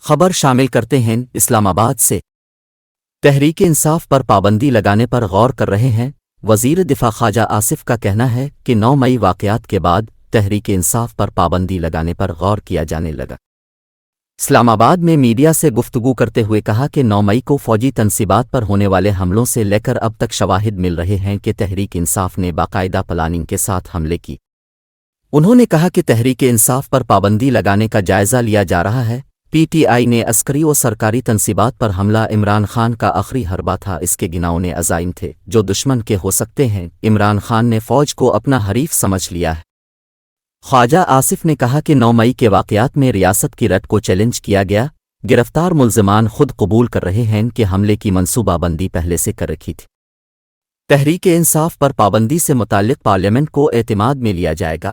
خبر شامل کرتے ہیں اسلام آباد سے۔ تحریک انصاف پر پابندی لگانے پر غور کر رہے ہیں۔ وزیر دفاع خواجہ آصف کا کہنا ہے کہ 9 مئی واقعات کے بعد تحریک انصاف پر پابندی لگانے پر غور کیا جانے لگا۔ اسلام آباد میں میڈیا سے گفتگو کرتے ہوئے کہا کہ 9 مئی کو فوجی تنصیبات پر ہونے والے حملوں سے لے کر اب تک شواہد مل رہے ہیں کہ تحریک انصاف نے باقاعدہ پلاننگ کے ساتھ حملے کی۔ انہوں نے کہا کہ تحریک انصاف پر پابندی لگانے کا جائزہ لیا جا رہا ہے۔ پی ٹی آئی نے عسکری و سرکاری تنصیبات پر حملہ عمران خان کا آخری حربہ تھا، اس کے گناؤنے عزائم تھے جو دشمن کے ہو سکتے ہیں۔ عمران خان نے فوج کو اپنا حریف سمجھ لیا ہے۔ خواجہ آصف نے کہا کہ 9 مئی کے واقعات میں ریاست کی رٹ کو چیلنج کیا گیا۔ گرفتار ملزمان خود قبول کر رہے ہیں کہ حملے کی منصوبہ بندی پہلے سے کر رکھی تھی۔ تحریک انصاف پر پابندی سے متعلق پارلیمنٹ کو اعتماد میں لیا جائے گا۔